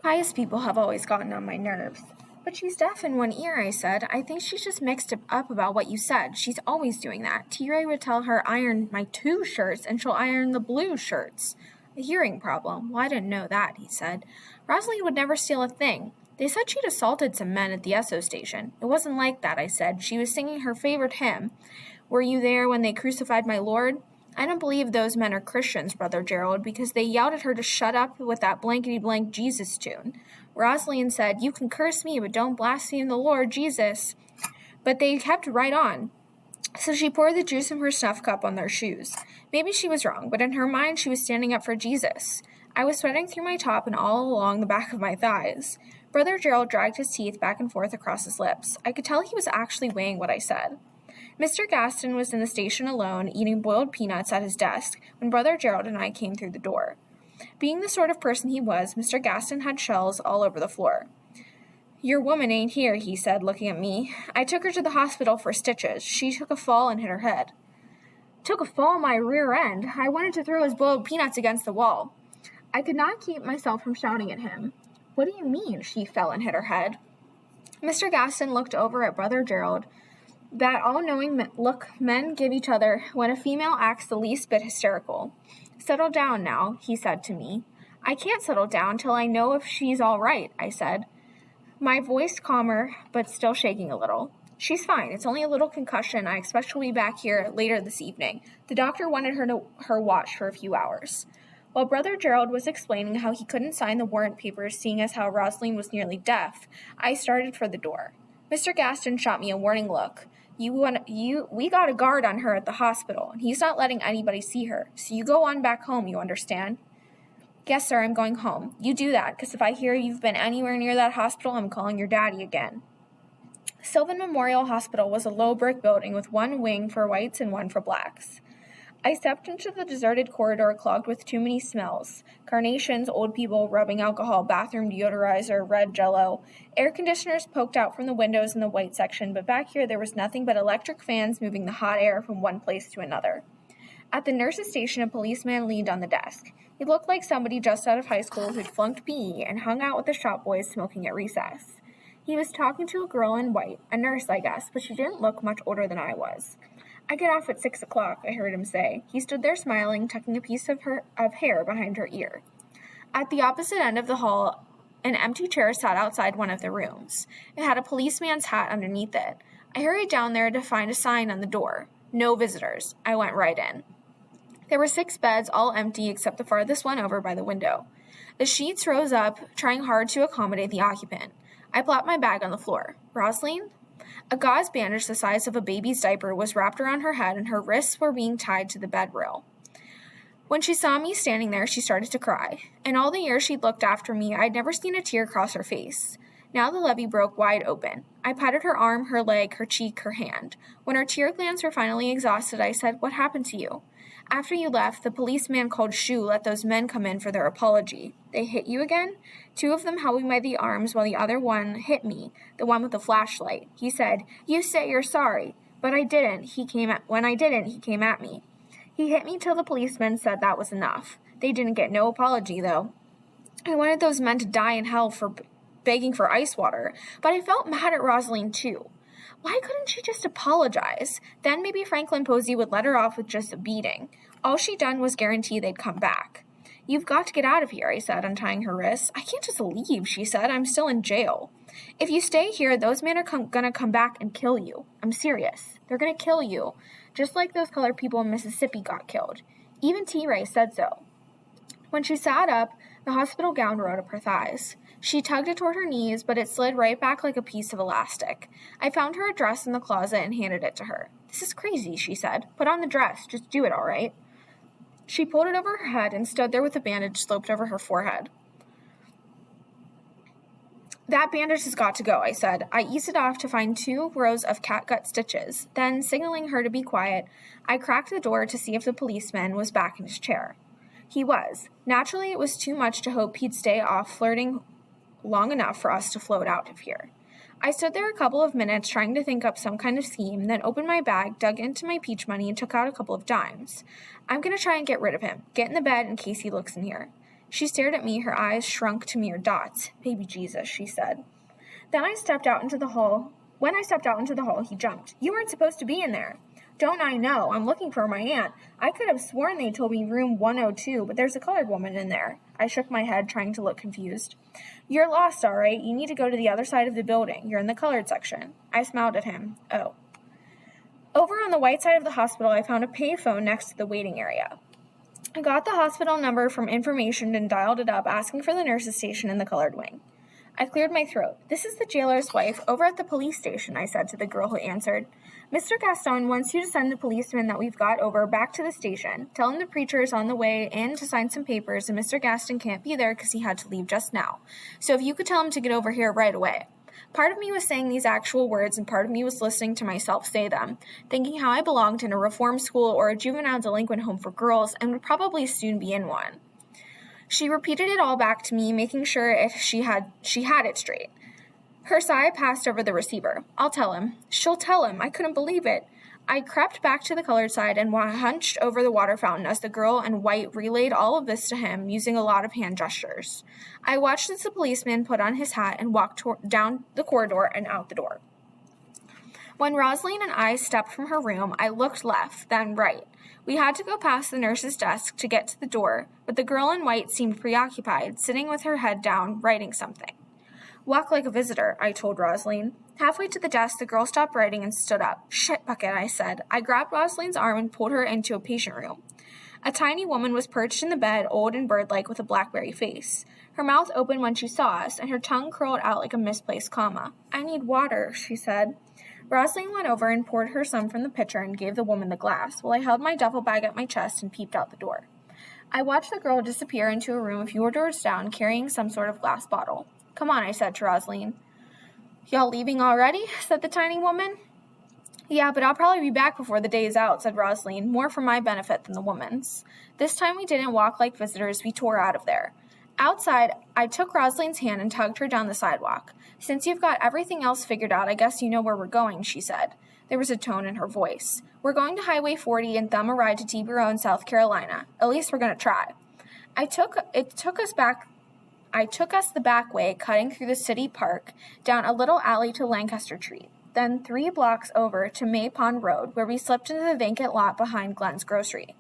Pious people have always gotten on my nerves. But she's deaf in one ear, I said. I think she's just mixed up about what you said. She's always doing that. T-Ray would tell her iron my 2 shirts, and she'll iron the blue shirts. A hearing problem. Well, I didn't know that, he said. Rosaline would never steal a thing. They said she'd assaulted some men at the Esso station. It wasn't like that, I said. She was singing her favorite hymn. Were you there when they crucified my Lord? I don't believe those men are Christians, Brother Gerald, because they yelled at her to shut up with that blankety-blank Jesus tune. Rosaline said, "You can curse me, but don't blaspheme the Lord Jesus." But they kept right on. So she poured the juice from her snuff cup on their shoes. Maybe she was wrong, but in her mind she was standing up for Jesus. I was sweating through my top and all along the back of my thighs. Brother Gerald dragged his teeth back and forth across his lips. I could tell he was actually weighing what I said. Mr. Gaston was in the station alone, eating boiled peanuts at his desk, when Brother Gerald and I came through the door. Being the sort of person he was, Mr. Gaston had shells all over the floor. "Your woman ain't here," he said, looking at me. "I took her to the hospital for stitches. She took a fall and hit her head." "Took a fall on my rear end. I wanted to throw his boiled peanuts against the wall." I could not keep myself from shouting at him. "What do you mean, she fell and hit her head?" Mr. Gaston looked over at Brother Gerald. That all-knowing look men give each other when a female acts the least bit hysterical. "Settle down now," he said to me. "I can't settle down till I know if she's all right," I said, my voice calmer but still shaking a little. "She's fine. It's only a little concussion. I expect she'll be back here later this evening. The doctor wanted her watched for a few hours." While Brother Gerald was explaining how he couldn't sign the warrant papers seeing as how Rosaline was nearly deaf, I started for the door. Mr. Gaston shot me a warning look. We got a guard on her at the hospital, and he's not letting anybody see her, so you go on back home, you understand?" "Yes, sir, I'm going home. You do that, because if I hear you've been anywhere near that hospital, I'm calling your daddy again." Sylvan Memorial Hospital was a low brick building with one wing for whites and one for blacks. I stepped into the deserted corridor clogged with too many smells. Carnations, old people, rubbing alcohol, bathroom deodorizer, red Jell-O. Air conditioners poked out from the windows in the white section, but back here there was nothing but electric fans moving the hot air from one place to another. At the nurse's station, a policeman leaned on the desk. He looked like somebody just out of high school who'd flunked PE and hung out with the shop boys smoking at recess. He was talking to a girl in white, a nurse, I guess, but she didn't look much older than I was. "I get off at 6 o'clock, I heard him say. He stood there smiling, tucking a piece of hair behind her ear. At the opposite end of the hall, an empty chair sat outside one of the rooms. It had a policeman's hat underneath it. I hurried down there to find a sign on the door. No visitors. I went right in. There were 6 beds, all empty except the farthest one over by the window. The sheets rose up, trying hard to accommodate the occupant. I plopped my bag on the floor. "Rosaline?" A gauze bandage the size of a baby's diaper was wrapped around her head, and her wrists were being tied to the bed rail. When she saw me standing there, she started to cry. In all the years she'd looked after me, I'd never seen a tear cross her face. Now the levee broke wide open. I patted her arm, her leg, her cheek, her hand. When her tear glands were finally exhausted, I said, "What happened to you?" "After you left, the policeman called Shu let those men come in for their apology." "They hit you again?" "2 of them held me by the arms while the other one hit me, the one with the flashlight. He said, 'You say you're sorry.' But I didn't. When I didn't, he came at me. He hit me till the policeman said that was enough. They didn't get no apology, though. I wanted those men to die in hell for begging for ice water, but I felt mad at Rosaline, too. Why couldn't she just apologize? Then maybe Franklin Posey would let her off with just a beating. All she'd done was guarantee they'd come back. "You've got to get out of here," I said, untying her wrists. "I can't just leave," she said. "I'm still in jail." "If you stay here, those men are gonna come back and kill you. I'm serious. They're gonna kill you, just like those colored people in Mississippi got killed. Even T-Ray said so." When she sat up, the hospital gown rode up her thighs. She tugged it toward her knees, but it slid right back like a piece of elastic. I found her a dress in the closet and handed it to her. "This is crazy," she said. "Put on the dress. Just do it, all right?" She pulled it over her head and stood there with the bandage sloped over her forehead. "That bandage has got to go," I said. I eased it off to find 2 rows of catgut stitches. Then, signaling her to be quiet, I cracked the door to see if the policeman was back in his chair. He was. Naturally, it was too much to hope he'd stay off flirting long enough for us to float out of here. I stood there a couple of minutes trying to think up some kind of scheme, then opened my bag, dug into my peach money, and took out a couple of dimes. "I'm going to try and get rid of him. Get in the bed in case he looks in here." She stared at me, her eyes shrunk to mere dots. Baby Jesus, she said. When I stepped out into the hall, he jumped. You weren't supposed to be in there. Don't I know? I'm looking for my aunt. I could have sworn they told me room 102, but there's a colored woman in there. I shook my head, trying to look confused. You're lost, all right. You need to go to the other side of the building. You're in the colored section. I smiled at him. Oh. Over on the white side of the hospital, I found a payphone next to the waiting area. I got the hospital number from information and dialed it up, asking for the nurse's station in the colored wing. I cleared my throat. This is the jailer's wife over at the police station, I said to the girl who answered. Mr. Gaston wants you to send the policeman that we've got over back to the station. Tell him the preacher is on the way in to sign some papers, and Mr. Gaston can't be there because he had to leave just now. So if you could tell him to get over here right away. Part of me was saying these actual words, and part of me was listening to myself say them, thinking how I belonged in a reform school or a juvenile delinquent home for girls and would probably soon be in one. She repeated it all back to me, making sure if she had it straight. Her sigh passed over the receiver. I'll tell him. She'll tell him. I couldn't believe it. I crept back to the colored side and hunched over the water fountain as the girl in white relayed all of this to him, using a lot of hand gestures. I watched as the policeman put on his hat and walked down the corridor and out the door. When Rosaline and I stepped from her room, I looked left, then right. We had to go past the nurse's desk to get to the door, but the girl in white seemed preoccupied, sitting with her head down, writing something. Walk like a visitor, I told Rosaline. Halfway to the desk, the girl stopped writing and stood up. Shit bucket, I said. I grabbed Rosaline's arm and pulled her into a patient room. A tiny woman was perched in the bed, old and bird-like, with a blackberry face. Her mouth opened when she saw us, and her tongue curled out like a misplaced comma. I need water, she said. Rosaline went over and poured her some from the pitcher and gave the woman the glass, while I held my duffel bag at my chest and peeped out the door. I watched the girl disappear into a room a few doors down, carrying some sort of glass bottle. Come on, I said to Rosaline. Y'all leaving already? Said the tiny woman. Yeah, but I'll probably be back before the day is out, said Rosaline, more for my benefit than the woman's. This time we didn't walk like visitors, we tore out of there. Outside, I took Rosaline's hand and tugged her down the sidewalk. Since you've got everything else figured out, I guess you know where we're going, she said. There was a tone in her voice. We're going to Highway 40 and thumb a ride to Tiburon, South Carolina. At least we're going to try. I took us the back way, cutting through the city park, down a little alley to Lancaster Street, then 3 blocks over to May Pond Road, where we slipped into the vacant lot behind Glenn's Grocery.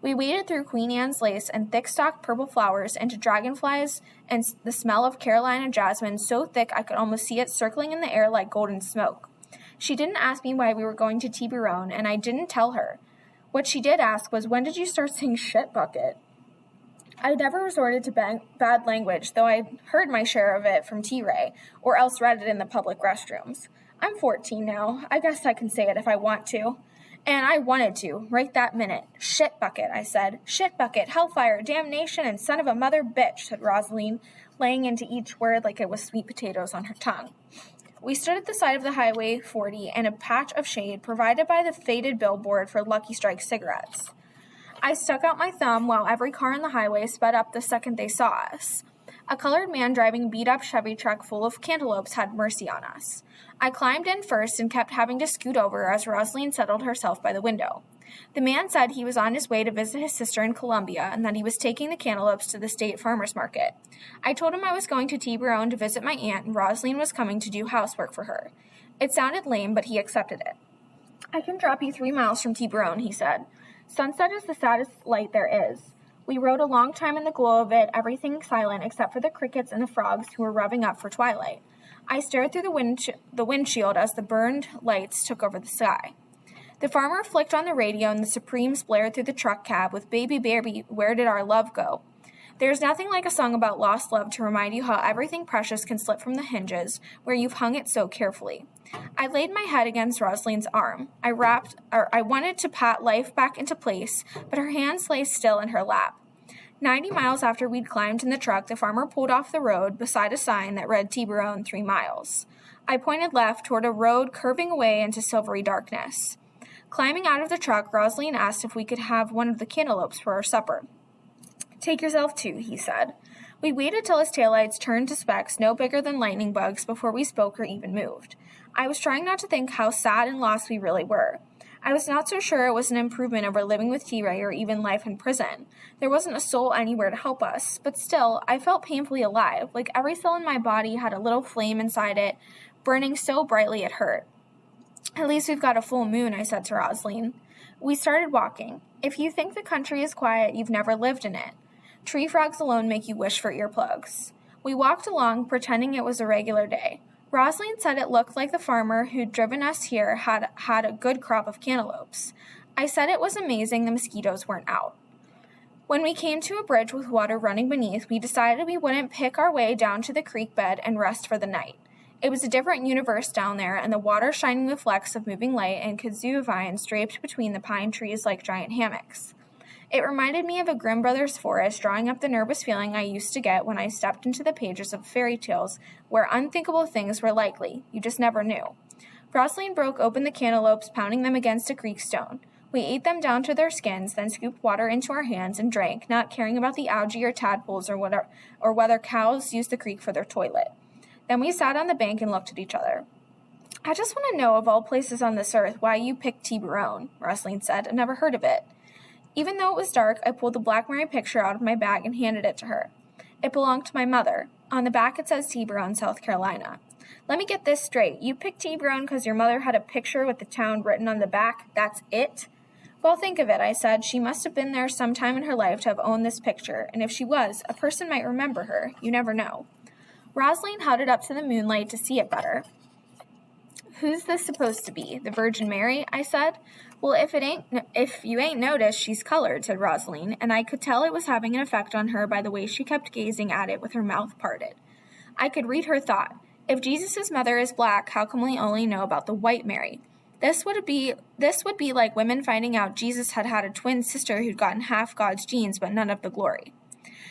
We waded through Queen Anne's lace and thick-stalked purple flowers into dragonflies and the smell of Carolina jasmine so thick I could almost see it circling in the air like golden smoke. She didn't ask me why we were going to Tiburon, and I didn't tell her. What she did ask was, when did you start saying shit bucket? I'd never resorted to bad language, though I'd heard my share of it from T-Ray, or else read it in the public restrooms. I'm 14 now. I guess I can say it if I want to. And I wanted to, right that minute. Shit bucket, I said. Shit bucket, hellfire, damnation, and son of a mother bitch, said Rosaline, laying into each word like it was sweet potatoes on her tongue. We stood at the side of the Highway 40 in a patch of shade provided by the faded billboard for Lucky Strike cigarettes. I stuck out my thumb while every car on the highway sped up the second they saw us. A colored man driving a beat-up Chevy truck full of cantaloupes had mercy on us. I climbed in first and kept having to scoot over as Rosaline settled herself by the window. The man said he was on his way to visit his sister in Columbia and that he was taking the cantaloupes to the state farmers market. I told him I was going to Tiburon to visit my aunt and Rosaline was coming to do housework for her. It sounded lame, but he accepted it. I can drop you 3 miles from Tiburon, he said. Sunset is the saddest light there is. We rode a long time in the glow of it, everything silent except for the crickets and the frogs who were revving up for twilight. I stared through the windshield as the burned lights took over the sky. The farmer flicked on the radio and the Supremes blared through the truck cab with Baby Baby, Where Did Our Love Go? There's nothing like a song about lost love to remind you how everything precious can slip from the hinges where you've hung it so carefully. I laid my head against Rosaline's arm. I wanted to pat life back into place, but her hands lay still in her lap. 90 miles after we'd climbed in the truck, the farmer pulled off the road beside a sign that read Tiburon 3 miles. I pointed left toward a road curving away into silvery darkness. Climbing out of the truck, Rosaline asked if we could have one of the cantaloupes for our supper. Take yourself 2, he said. We waited till his taillights turned to specks no bigger than lightning bugs before we spoke or even moved. I was trying not to think how sad and lost we really were. I was not so sure it was an improvement over living with T-Ray or even life in prison. There wasn't a soul anywhere to help us, but still, I felt painfully alive, like every cell in my body had a little flame inside it, burning so brightly it hurt. At least we've got a full moon, I said to Rosaline. We started walking. If you think the country is quiet, you've never lived in it. Tree frogs alone make you wish for earplugs. We walked along, pretending it was a regular day. Rosaline said it looked like the farmer who'd driven us here had a good crop of cantaloupes. I said it was amazing the mosquitoes weren't out. When we came to a bridge with water running beneath, we decided we wouldn't pick our way down to the creek bed and rest for the night. It was a different universe down there, and the water shining with flecks of moving light and kazoo vines draped between the pine trees like giant hammocks. It reminded me of a Grimm Brothers forest, drawing up the nervous feeling I used to get when I stepped into the pages of fairy tales where unthinkable things were likely. You just never knew. Rosaline broke open the cantaloupes, pounding them against a creek stone. We ate them down to their skins, then scooped water into our hands and drank, not caring about the algae or tadpoles or whether cows used the creek for their toilet. Then we sat on the bank and looked at each other. I just want to know, of all places on this earth, why you picked Tiburon, Rosaline said. I've never heard of it. Even though it was dark, I pulled the Blackberry picture out of my bag and handed it to her. It belonged to my mother. On the back it says Tiburon, South Carolina. Let me get this straight. You picked Tiburon because your mother had a picture with the town written on the back? That's it? Well, think of it, I said. She must have been there sometime in her life to have owned this picture, and if she was, a person might remember her. You never know. Rosaline held it up to the moonlight to see it better. Who's this supposed to be? The Virgin Mary? I said. Well, if you ain't noticed, she's colored, said Rosaline, and I could tell it was having an effect on her by the way she kept gazing at it with her mouth parted. I could read her thought. If Jesus' mother is black, how come we only know about the white Mary? This would be like women finding out Jesus had a twin sister who'd gotten half God's genes but none of the glory.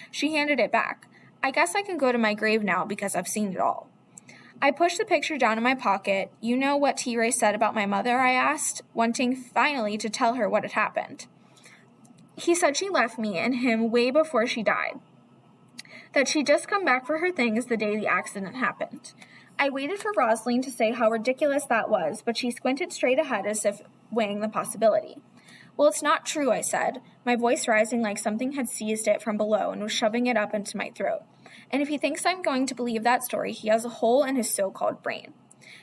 She handed it back. I guess I can go to my grave now because I've seen it all. I pushed the picture down in my pocket. You know what T-Ray said about my mother, I asked, wanting finally to tell her what had happened. He said she left me and him way before she died, that she'd just come back for her things the day the accident happened. I waited for Rosaline to say how ridiculous that was, but she squinted straight ahead as if weighing the possibility. Well, it's not true, I said, my voice rising like something had seized it from below and was shoving it up into my throat. And if he thinks I'm going to believe that story, he has a hole in his so-called brain.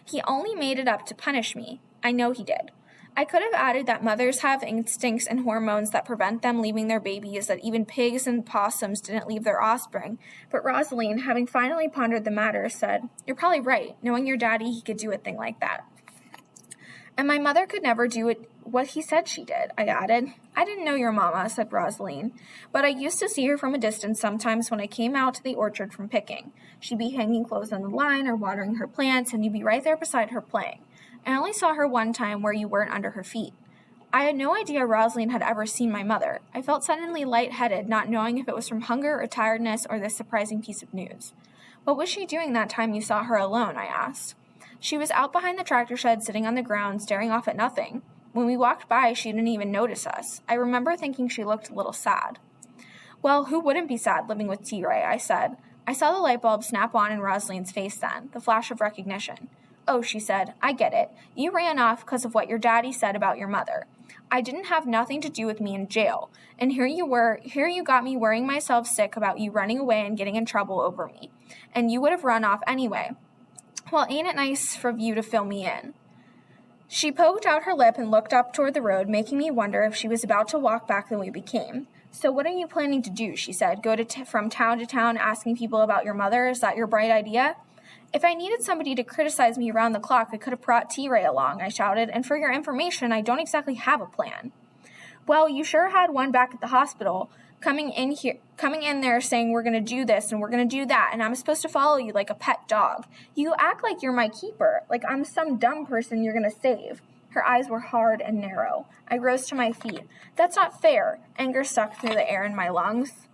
He only made it up to punish me. I know he did. I could have added that mothers have instincts and hormones that prevent them leaving their babies, that even pigs and possums didn't leave their offspring. But Rosaline, having finally pondered the matter, said, You're probably right. Knowing your daddy, he could do a thing like that. And my mother could never do what he said she did, I added. I didn't know your mama, said Rosaline, but I used to see her from a distance sometimes when I came out to the orchard from picking. She'd be hanging clothes on the line or watering her plants, and you'd be right there beside her playing. I only saw her one time where you weren't under her feet. I had no idea Rosaline had ever seen my mother. I felt suddenly lightheaded, not knowing if it was from hunger or tiredness or this surprising piece of news. What was she doing that time you saw her alone? I asked. She was out behind the tractor shed sitting on the ground staring off at nothing. When we walked by, she didn't even notice us. I remember thinking she looked a little sad. Well, who wouldn't be sad living with T-Ray, I said. I saw the light bulb snap on in Rosaline's face then, the flash of recognition. Oh, she said, I get it. You ran off because of what your daddy said about your mother. I didn't have nothing to do with me in jail. And here you got me worrying myself sick about you running away and getting in trouble over me. And you would have run off anyway. Well, ain't it nice of you to fill me in? She poked out her lip and looked up toward the road, making me wonder if she was about to walk back the way we came. So what are you planning to do, she said. Go from town to town asking people about your mother? Is that your bright idea? If I needed somebody to criticize me around the clock, I could have brought T-Ray along, I shouted. And for your information, I don't exactly have a plan. Well, you sure had one back at the hospital, coming in there saying we're going to do this and we're going to do that, and I'm supposed to follow you like a pet dog. You act like you're my keeper, like I'm some dumb person you're going to save. Her eyes were hard and narrow. I rose to my feet. That's not fair. Anger sucked through the air in my lungs.